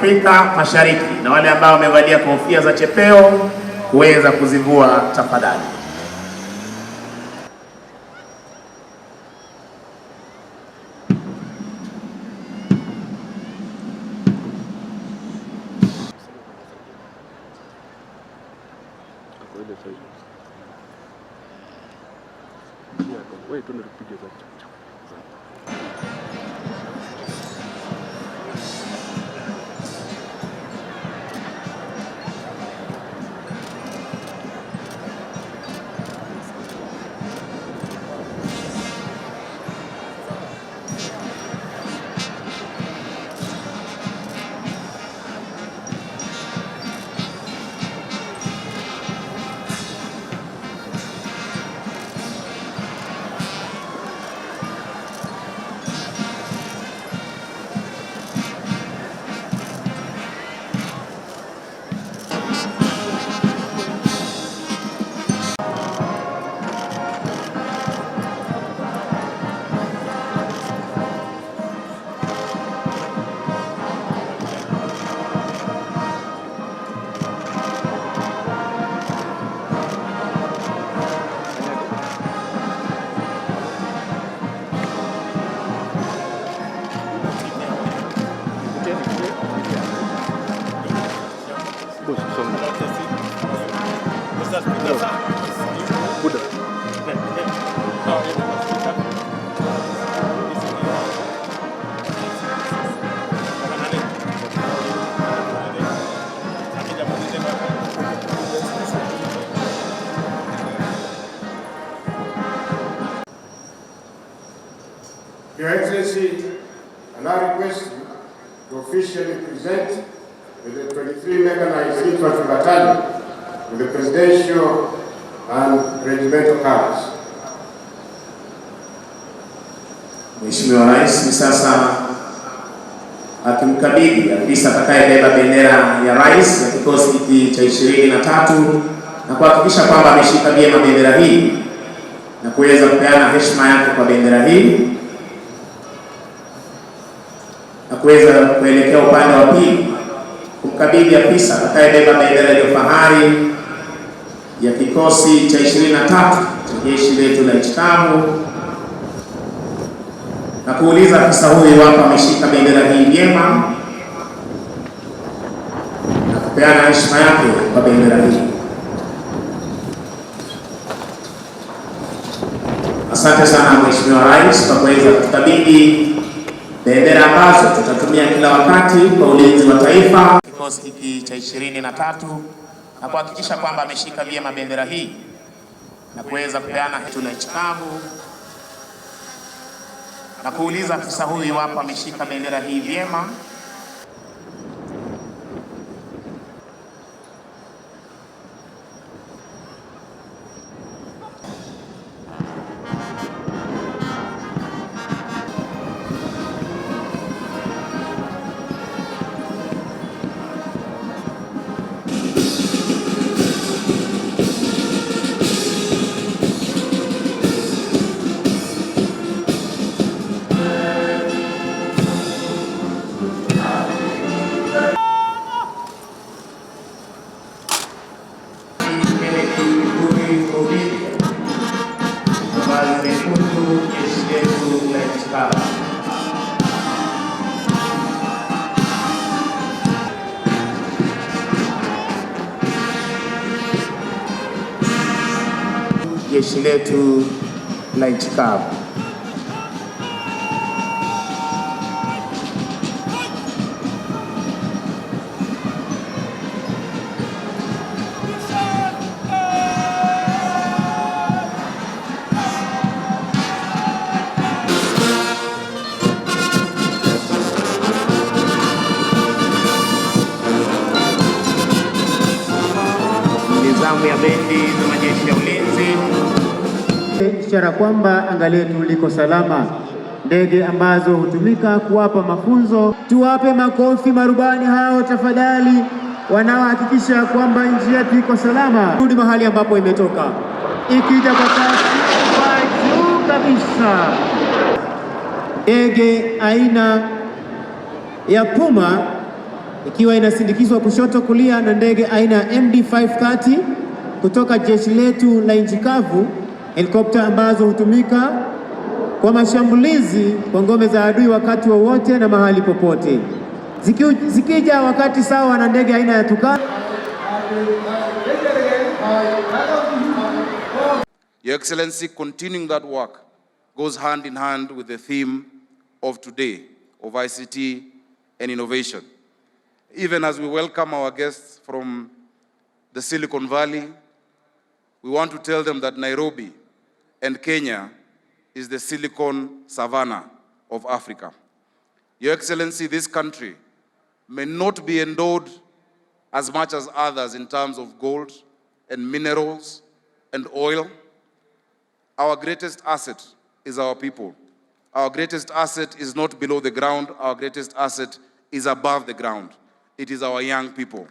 Afrika Mashariki, na wale ambao wamevalia kofia za chepeo kuweza kuzivua tafadhali. Your Excellency, I now request you to officially present the 23 Mechanized Infantry Battalion with the presidential and regimental colors. Mheshimiwa Rais ni sasa akimkabidhi afisa atakayebeba bendera ya rais ya kikosi hiki cha 23 na kuhakikisha kwamba ameshika vyema bendera hii na kuweza kupeana heshima yake kwa bendera hii na kuweza kuelekea upande wa pili kumkabidhi afisa atakayebeba bendera ya fahari ya kikosi cha 23 cha jeshi letu la nchi kavu na kuuliza afisa huyu iwapo ameshika bendera hii vyema na kupeana heshima yake kwa bendera hii. Asante sana Mheshimiwa Rais kwa kuweza kutukabidhi bendera ambazo tutatumia kila wakati kwa ulinzi wa taifa kikosi hiki cha 23 na kuhakikisha kwamba ameshika vyema bendera hii na kuweza kupeana heshima la nchi kavu na kuuliza afisa huyu iwapo ameshika bendera hii vyema. Jeshi letu la nchi kavu. Nizamu ya bendi za majeshi ya ulinzi, ishara kwamba anga letu liko salama. Ndege ambazo hutumika kuwapa mafunzo, tuwape makofi marubani hao tafadhali, wanaohakikisha kwamba nchi yetu iko salama. Rudi mahali ambapo imetoka, ikija kwa kasi kwa juu kabisa. Ndege aina ya Puma ikiwa inasindikizwa kushoto kulia na ndege aina ya MD-530 kutoka jeshi letu la nchi kavu, helikopta ambazo hutumika kwa mashambulizi kwa ngome za adui wakati wowote na mahali popote. Zikija wakati sawa na ndege aina ya Tucano. Your Excellency, continuing that work goes hand in hand with the theme of today, of ICT and innovation. Even as we welcome our guests from the Silicon Valley, we want to tell them that Nairobi and Kenya is the Silicon Savannah of Africa. Your Excellency, this country may not be endowed as much as others in terms of gold and minerals and oil. Our greatest asset is our people. Our greatest asset is not below the ground. Our greatest asset is above the ground. It is our young people.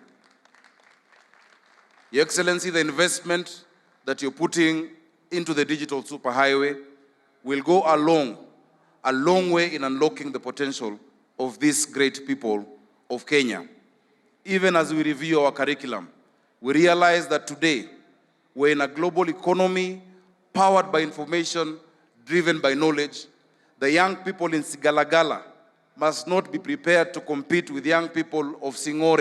Your Excellency, the investment that you're putting into the digital superhighway will go a long way in unlocking the potential of these great people of Kenya. Even as we review our curriculum, we realize that today we're in a global economy powered by information, driven by knowledge. The young people in Sigalagala must not be prepared to compete with young people of Singore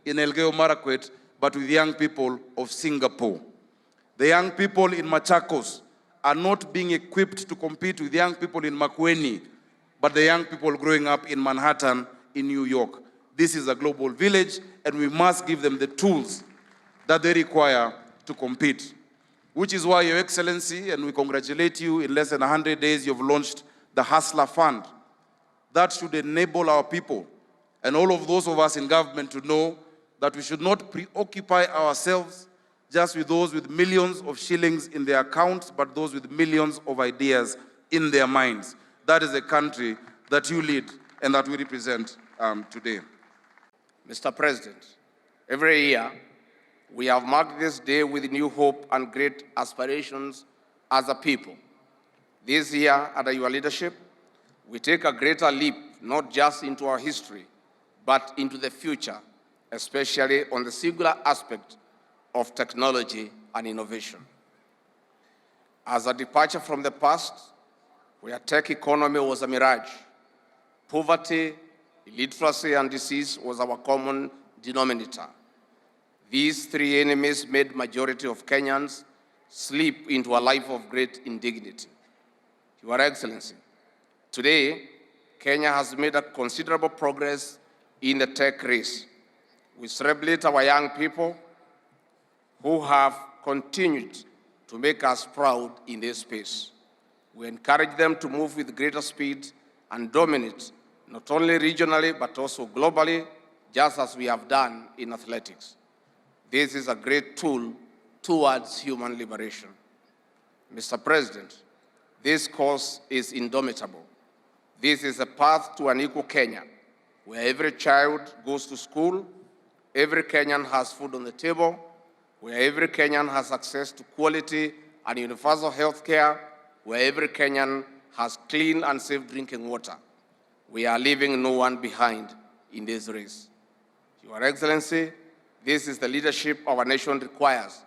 in Elgeyo Marakwet, but with young people of Singapore. The young people in Machakos are not being equipped to compete with young people in Makueni, but the young people growing up in Manhattan, in New York. This is a global village, and we must give them the tools that they require to compete. Which is why, Your Excellency, and we congratulate you, in less than 100 days, you've launched the Hustler Fund. That should enable our people and all of those of us in government to know that we should not preoccupy ourselves just with those with millions of shillings in their accounts, but those with millions of ideas in their minds. That is the country that you lead and that we represent today. Mr. President, every year we have marked this day with new hope and great aspirations as a people. This year, under your leadership, we take a greater leap, not just into our history, but into the future, especially on the singular aspect of technology and innovation. As a departure from the past, where tech economy was a mirage, poverty, illiteracy, and disease was our common denominator. These three enemies made majority of Kenyans slip into a life of great indignity. Your Excellency, today, Kenya has made a considerable progress in the tech race. We celebrate our young people who have continued to make us proud in this space. We encourage them to move with greater speed and dominate, not only regionally, but also globally, just as we have done in athletics. This is a great tool towards human liberation. Mr. President, this cause is indomitable. This is a path to an equal Kenya, where every child goes to school, every Kenyan has food on the table, where every Kenyan has access to quality and universal health care, where every Kenyan has clean and safe drinking water. We are leaving no one behind in this race. Your Excellency, this is the leadership our nation requires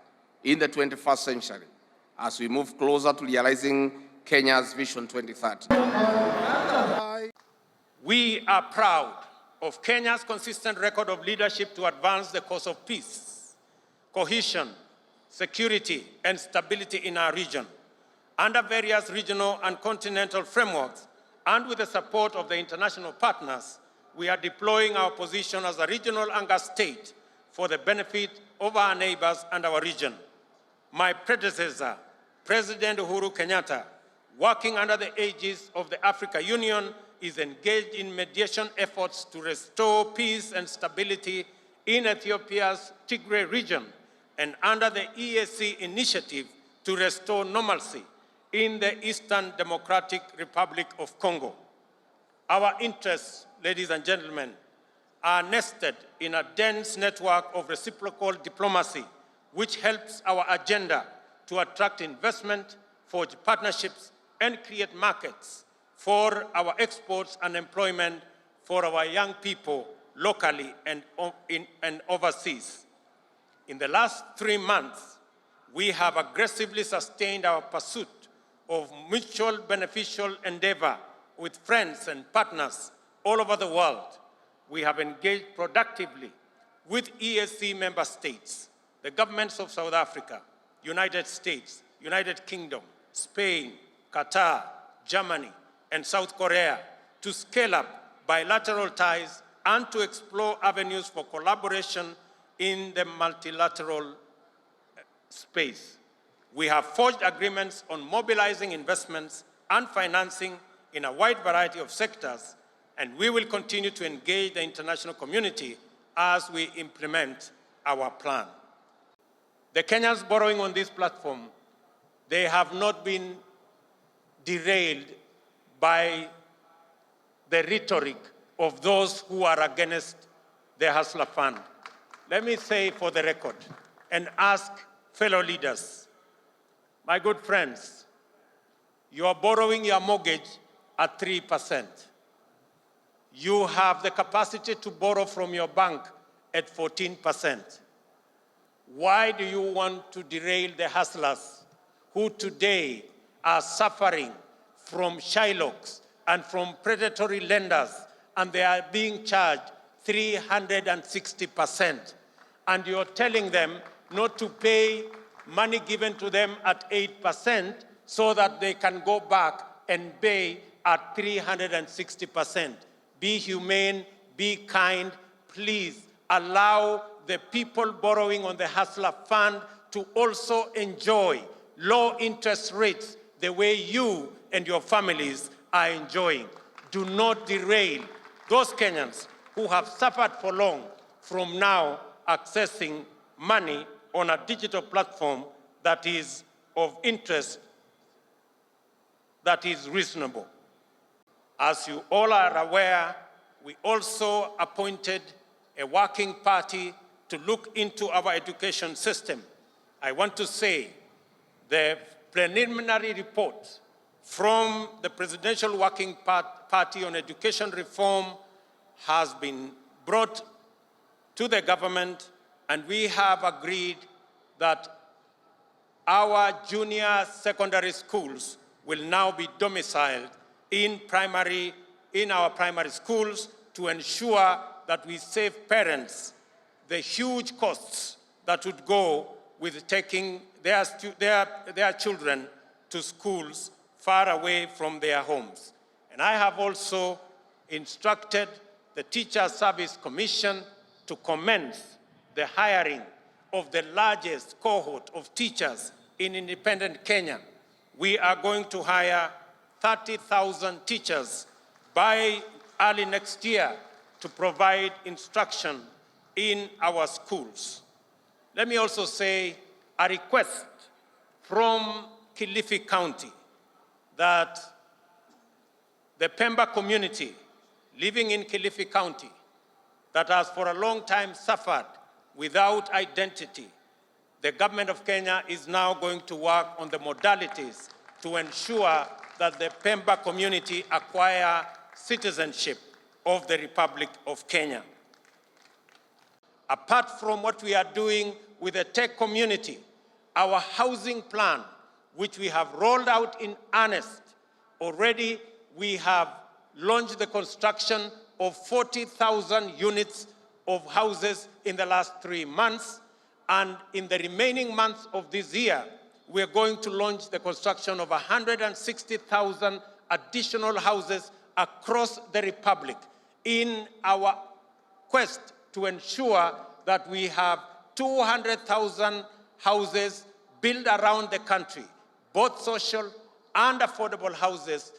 in the 21st century as we move closer to realizing Kenya's Vision 2030. We are proud of Kenya's consistent record of leadership to advance the cause of peace, cohesion, security, and stability in our region. Under various regional and continental frameworks, and with the support of the international partners, we are deploying our position as a regional anchor state for the benefit of our neighbors and our region. My predecessor, President Uhuru Kenyatta, working under the aegis of the Africa Union, is engaged in mediation efforts to restore peace and stability in Ethiopia's Tigray region, and under the EAC initiative to restore normalcy in the Eastern Democratic Republic of Congo. Our interests, ladies and gentlemen, are nested in a dense network of reciprocal diplomacy, which helps our agenda to attract investment, forge partnerships, and create markets for our exports and employment for our young people locally and overseas. In the last 3 months, we have aggressively sustained our pursuit of mutual beneficial endeavor with friends and partners all over the world. We have engaged productively with EAC member states, the governments of South Africa, United States, United Kingdom, Spain, Qatar, Germany, and South Korea to scale up bilateral ties and to explore avenues for collaboration in the multilateral space. We have forged agreements on mobilizing investments and financing in a wide variety of sectors, and we will continue to engage the international community as we implement our plan. The Kenyans borrowing on this platform, they have not been derailed by the rhetoric of those who are against the Hustler Fund. Let me say for the record and ask fellow leaders, my good friends, you are borrowing your mortgage at 3%. You have the capacity to borrow from your bank at 14%. Why do you want to derail the hustlers who today are suffering from Shylocks and from predatory lenders, and they are being charged 360%? And you're telling them not to pay money given to them at 8% so that they can go back and pay at 360%. Be humane, be kind, please allow the people borrowing on the Hustler Fund to also enjoy low interest rates the way you and your families are enjoying. Do not derail those Kenyans who have suffered for long from now accessing money on a digital platform that is of interest, that is reasonable. As you all are aware, we also appointed a working party to look into our education system. I want to say the preliminary report from the Presidential Working Party on Education Reform has been brought to the government, and we have agreed that our junior secondary schools will now be domiciled in our primary schools to ensure that we save parents the huge costs that would go with taking their children to schools far away from their homes. And I have also instructed the Teacher Service Commission to commence the hiring of the largest cohort of teachers in independent Kenya. We are going to hire 30,000 teachers by early next year to provide instruction in our schools. Let me also say a request from Kilifi County that the Pemba community living in Kilifi County that has for a long time suffered without identity, the government of Kenya is now going to work on the modalities to ensure that the Pemba community acquire citizenship of the Republic of Kenya. Apart from what we are doing with the tech community, our housing plan, which we have rolled out in earnest, already we have launched the construction of 40,000 units of houses in the last 3 months, and in the remaining months of this year, we are going to launch the construction of 160,000 additional houses across the Republic in our quest to ensure that we have 200,000 houses built around the country, both social and affordable houses,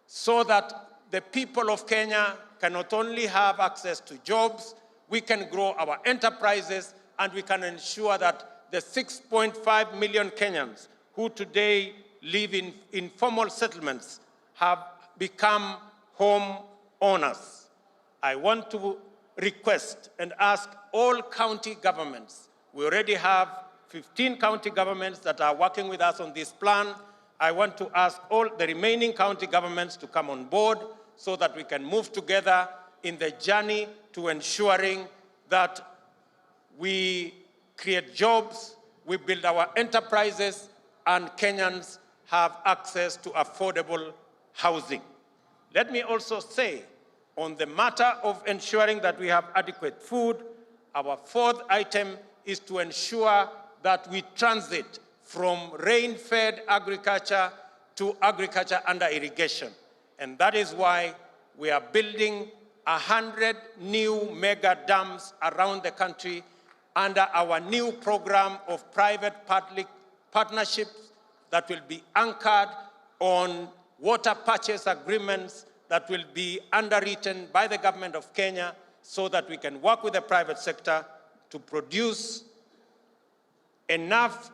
so that the people of Kenya can not only have access to jobs, we can grow our enterprises, and we can ensure that the 6.5 million Kenyans who today live in informal settlements have become home owners. I want to request and ask all county governments. We already have 15 county governments that are working with us on this plan. I want to ask all the remaining county governments to come on board so that we can move together in the journey to ensuring that we create jobs, we build our enterprises, and Kenyans have access to affordable housing. Let me also say, on the matter of ensuring that we have adequate food, our fourth item is to ensure that we transit from rain-fed agriculture to agriculture under irrigation. And that is why we are building 100 new mega dams around the country under our new program of private-public partnerships that will be anchored on water purchase agreements that will be underwritten by the government of Kenya so that we can work with the private sector to produce enough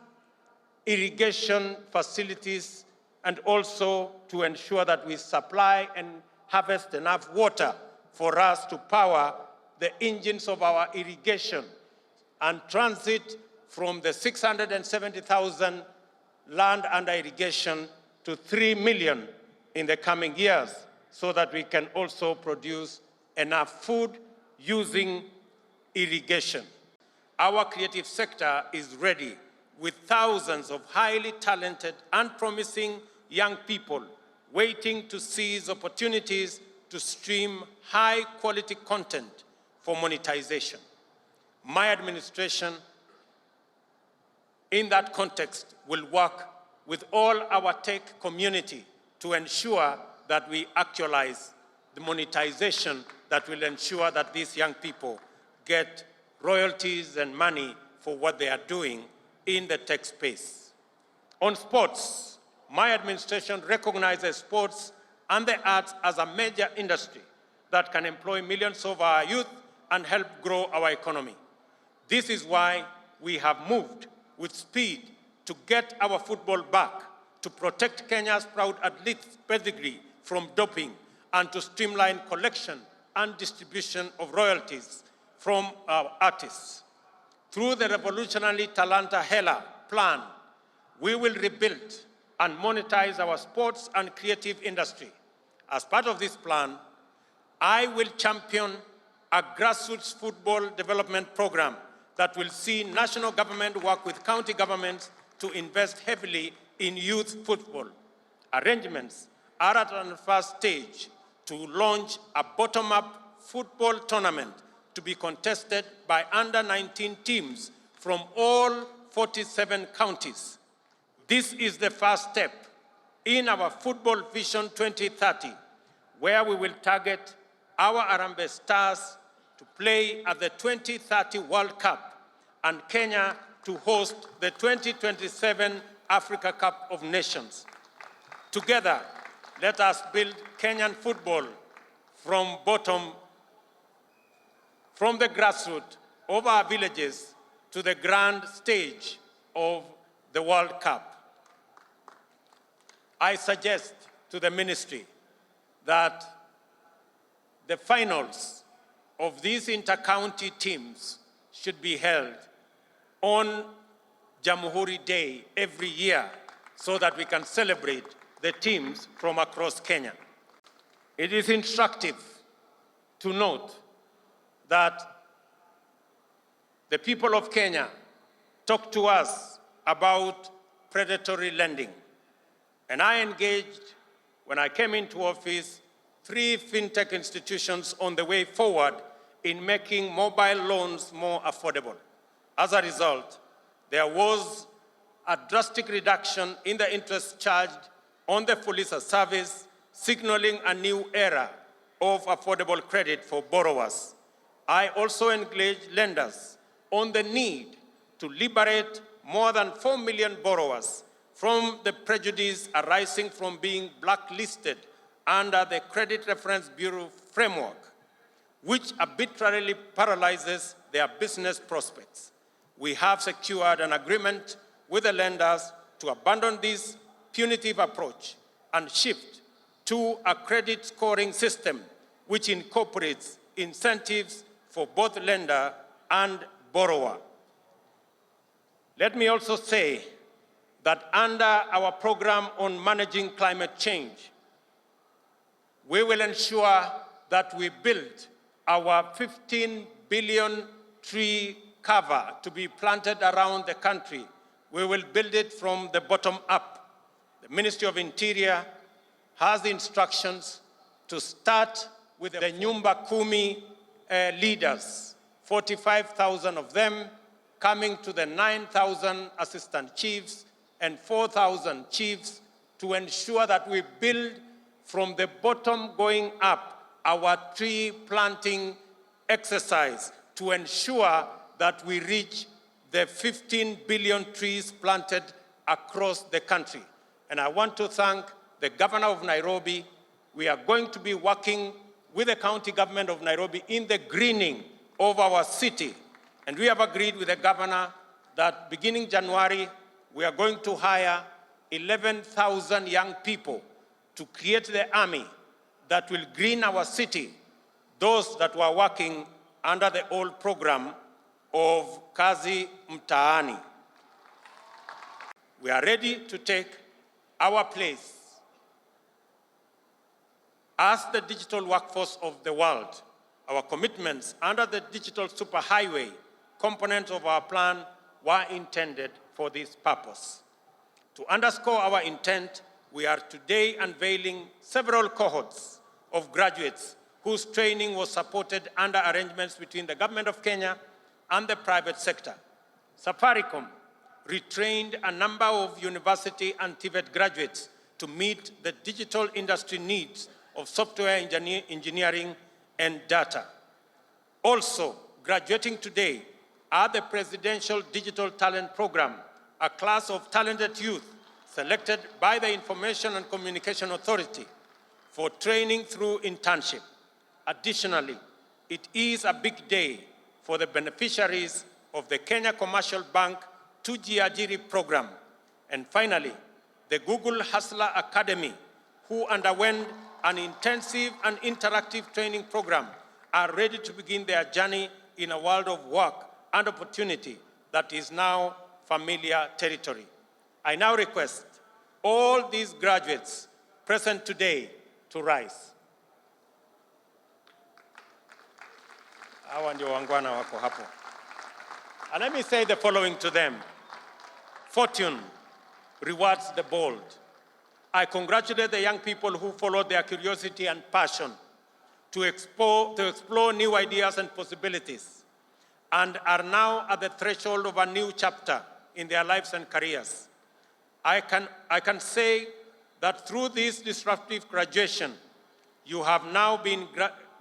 irrigation facilities and also to ensure that we supply and harvest enough water for us to power the engines of our irrigation and transit from the 670,000 land under irrigation to 3 million in the coming years so that we can also produce enough food using irrigation. Our creative sector is ready with thousands of highly talented and promising young people waiting to seize opportunities to stream high-quality content for monetization. My administration, in that context, will work with all our tech community to ensure that we actualize the monetization that will ensure that these young people get royalties and money for what they are doing in the tech space. On sports, my administration recognizes sports and the arts as a major industry that can employ millions of our youth and help grow our economy. This is why we have moved with speed to get our football back, to protect Kenya's proud athletes' pedigree from doping, and to streamline collection and distribution of royalties from our artists. Through the revolutionary Talanta Hela plan, we will rebuild and monetize our sports and creative industry. As part of this plan, I will champion a grassroots football development program that will see national government work with county governments to invest heavily in youth football. Arrangements are at an first stage to launch a bottom-up football tournament to be contested by under-19 teams from all 47 counties. This is the first step in our Football Vision 2030, where we will target our Harambee Stars to play at the 2030 World Cup and Kenya to host the 2027 Africa Cup of Nations. Together, let us build Kenyan football from the grassroots of our villages to the grand stage of the World Cup. I suggest to the ministry that the finals of these inter-county teams should be held on Jamhuri Day every year so that we can celebrate the teams from across Kenya. It is instructive to note that the people of Kenya talk to us about predatory lending. And I engaged, when I came into office, 3 fintech institutions on the way forward in making mobile loans more affordable. As a result, there was a drastic reduction in the interest charged on the Fuliza service, signaling a new era of affordable credit for borrowers. I also engaged lenders on the need to liberate more than 4 million borrowers from the prejudice arising from being blacklisted under the Credit Reference Bureau framework, which arbitrarily paralyzes their business prospects. We have secured an agreement with the lenders to abandon this punitive approach and shift to a credit scoring system which incorporates incentives for both lender and borrower. Let me also say that under our program on managing climate change, we will ensure that we build our 15 billion tree cover to be planted around the country, we will build it from the bottom up. The Ministry of Interior has the instructions to start with the Nyumba Kumi leaders, 45,000 of them, coming to the 9,000 assistant chiefs and 4,000 chiefs, to ensure that we build from the bottom going up our tree planting exercise to ensure that we reach the 15 billion trees planted across the country. And I want to thank the Governor of Nairobi. We are going to be working with the county government of Nairobi in the greening of our city. And we have agreed with the Governor that beginning January, we are going to hire 11,000 young people to create the army that will green our city, those that were working under the old program of Kazi Mtaani. We are ready to take our place as the digital workforce of the world. Our commitments under the digital superhighway component of our plan were intended for this purpose. To underscore our intent, we are today unveiling several cohorts of graduates whose training was supported under arrangements between the Government of Kenya and the private sector. Safaricom retrained a number of university and TVET graduates to meet the digital industry needs of software engineering and data. Also, graduating today are the Presidential Digital Talent Program, a class of talented youth selected by the Information and Communication Authority for training through internship. Additionally, it is a big day for the beneficiaries of the Kenya Commercial Bank Tujiajiri program. And finally, the Google Hustler Academy, who underwent an intensive and interactive training program, are ready to begin their journey in a world of work and opportunity that is now familiar territory. I now request all these graduates present today to rise. Hawa ndio wangwana wako hapo. And let me say the following to them. Fortune rewards the bold. I congratulate the young people who followed their curiosity and passion to explore new ideas and possibilities, and are now at the threshold of a new chapter in their lives and careers. I can say that through this disruptive graduation, you have now been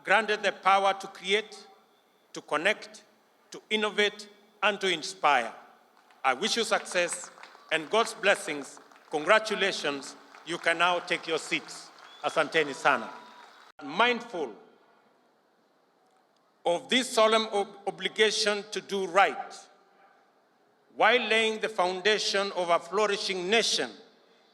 granted the power to create, to connect, to innovate, and to inspire. I wish you success and God's blessings. Congratulations. You can now take your seats. Asanteni sana. Mindful of this solemn obligation to do right, while laying the foundation of a flourishing nation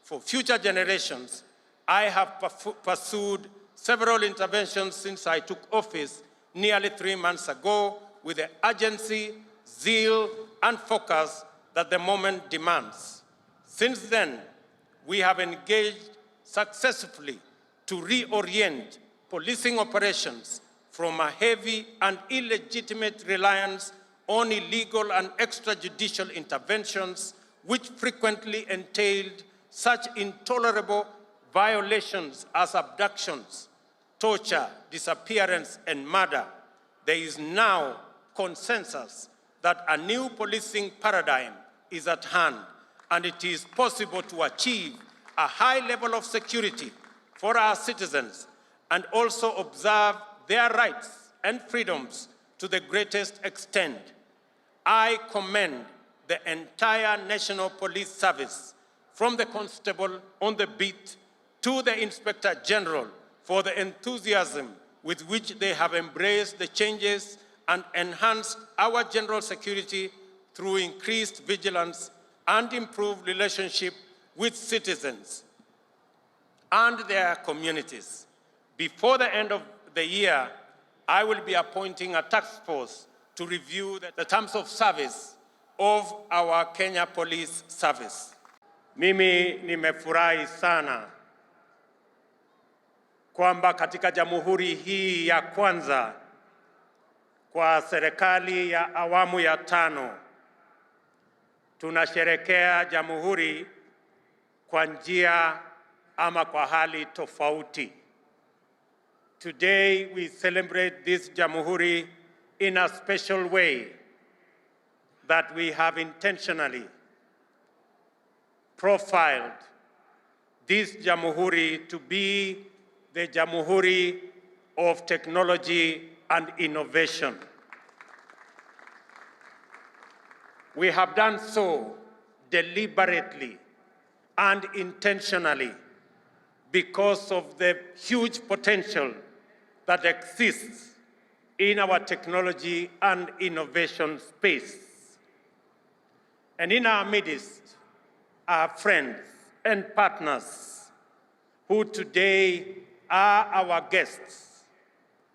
for future generations, I have pursued several interventions since I took office nearly 3 months ago with the urgency, zeal, and focus that the moment demands. Since then, we have engaged successfully to reorient policing operations from a heavy and illegitimate reliance on illegal and extrajudicial interventions, which frequently entailed such intolerable violations as abductions, torture, disappearance, and murder. There is now consensus that a new policing paradigm is at hand, and it is possible to achieve a high level of security for our citizens and also observe their rights and freedoms to the greatest extent. I commend the entire National Police Service, from the constable on the beat to the Inspector General, for the enthusiasm with which they have embraced the changes and enhanced our general security through increased vigilance and improved relationship with citizens and their communities. Before the end of the year, I will be appointing a task force to review the terms of service of our Kenya Police Service. Mimi nimefurahi sana kwamba katika jamhuri hii ya kwanza kwa serikali ya awamu ya 5. Tunasherekea Jamhuri kwa njia ama kwa hali tofauti. Today we celebrate this Jamhuri in a special way that we have intentionally profiled this Jamhuri to be the Jamhuri of technology and innovation. We have done so deliberately and intentionally because of the huge potential that exists in our technology and innovation space. And in our midst are friends and partners who today are our guests,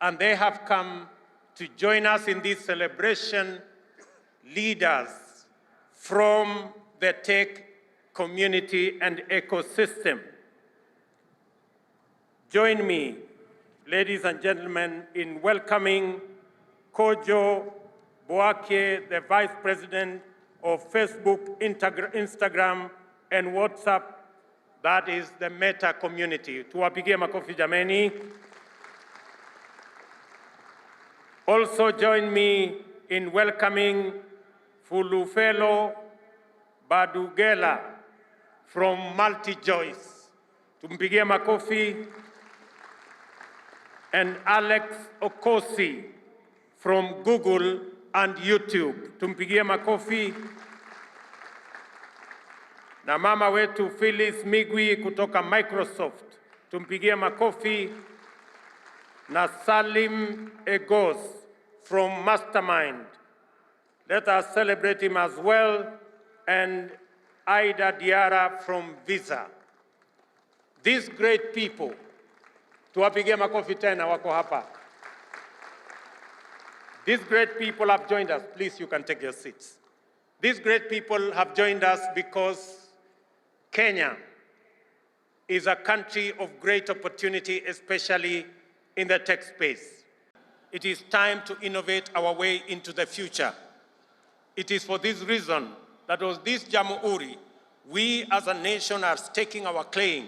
and they have come to join us in this celebration, leaders from the tech community and ecosystem. Join me, ladies and gentlemen, in welcoming Kojo Boakye, the Vice President of Facebook, Instagram, and WhatsApp, that is the Meta community. Tuwapigie makofi jameni. Also join me in welcoming Fulufelo Badugela from MultiJoice. Tumpigie makofi. And Alex Okosi from Google and YouTube. Tumpigie makofi. Na mama wetu Phyllis Migwi kutoka Microsoft. Tumpigie makofi. Na Salim Egos from Mastermind. Let us celebrate him as well. And Aida Diara from Visa. These great people, tuwapigie makofi tena wako hapa. These great people have joined us. Please, you can take your seats. These great people have joined us because Kenya is a country of great opportunity, especially in the tech space. It is time to innovate our way into the future. It is for this reason that with this Jamhuri, we as a nation are staking our claim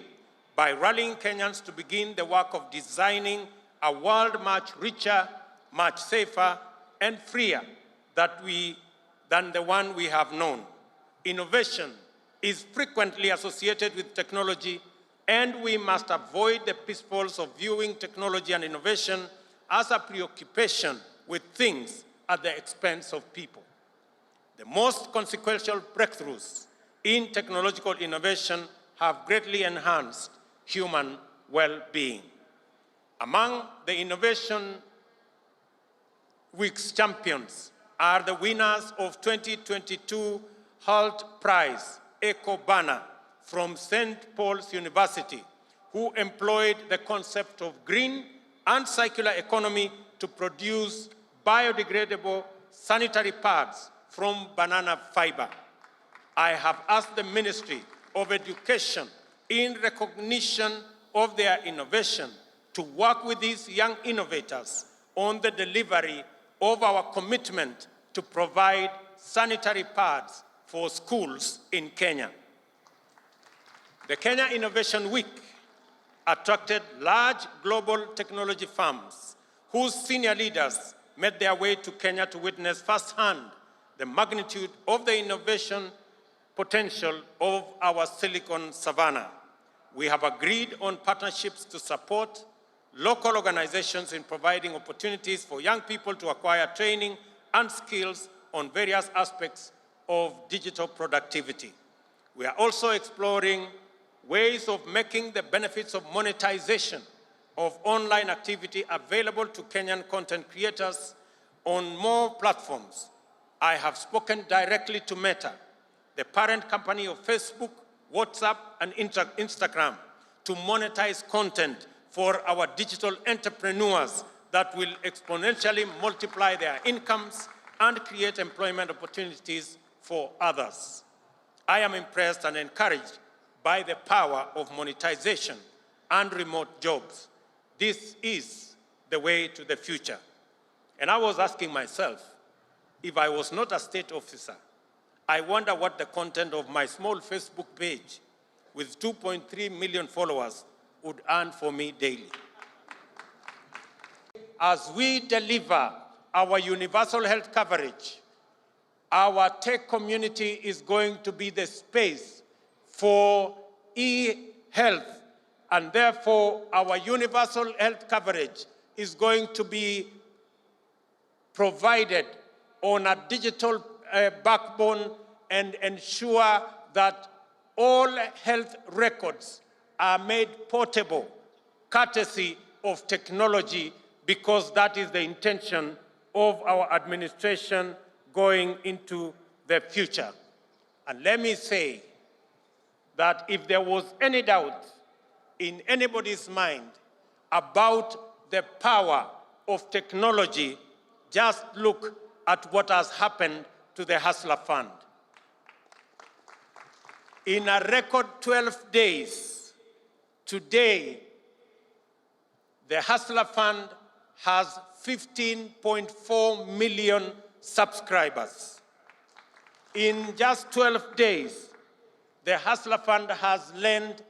by rallying Kenyans to begin the work of designing a world much richer, much safer, and freer than the one we have known. Innovation is frequently associated with technology, and we must avoid the pitfalls of viewing technology and innovation as a preoccupation with things at the expense of people. The most consequential breakthroughs in technological innovation have greatly enhanced human well-being. Among the Innovation Week's champions are the winners of 2022 Holt Prize, Eco Banner, from St. Paul's University, who employed the concept of green and circular economy to produce biodegradable sanitary pads from banana fiber. I have asked the Ministry of Education, in recognition of their innovation, to work with these young innovators on the delivery of our commitment to provide sanitary pads for schools in Kenya. The Kenya Innovation Week attracted large global technology firms whose senior leaders made their way to Kenya to witness firsthand the magnitude of the innovation potential of our Silicon Savannah. We have agreed on partnerships to support local organizations in providing opportunities for young people to acquire training and skills on various aspects of digital productivity. We are also exploring ways of making the benefits of monetization of online activity available to Kenyan content creators on more platforms. I have spoken directly to Meta, the parent company of Facebook, WhatsApp, and Instagram, to monetize content for our digital entrepreneurs that will exponentially multiply their incomes and create employment opportunities for others. I am impressed and encouraged by the power of monetization and remote jobs. This is the way to the future. And I was asking myself, if I was not a state officer, I wonder what the content of my small Facebook page with 2.3 million followers would earn for me daily. As we deliver our universal health coverage, our tech community is going to be the space for e-health, and therefore our universal health coverage is going to be provided on a digital backbone and ensure that all health records are made portable, courtesy of technology, because that is the intention of our administration going into the future. And let me say that if there was any doubt in anybody's mind about the power of technology, just look at what has happened to the Hustler Fund. In a record 12 days, today, the Hustler Fund has 15.4 million subscribers. In just 12 days, the Hustler Fund has lent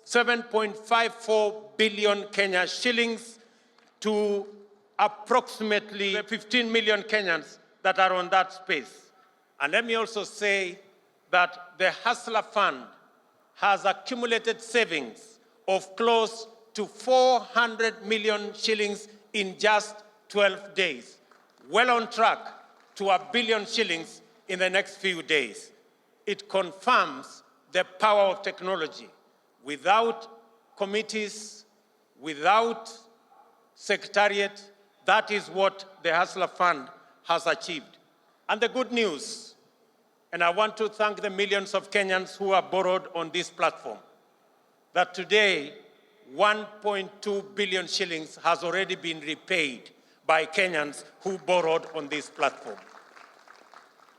7.54 billion Kenya shillings to approximately 15 million Kenyans that are on that space. And let me also say that the Hustler Fund has accumulated savings of close to 400 million shillings in just 12 days, well on track to 1 billion shillings in the next few days. It confirms the power of technology. Without committees, without secretariat, that is what the Hustler Fund has achieved. And the good news, and I want to thank the millions of Kenyans who have borrowed on this platform, that today 1.2 billion shillings has already been repaid by Kenyans who borrowed on this platform.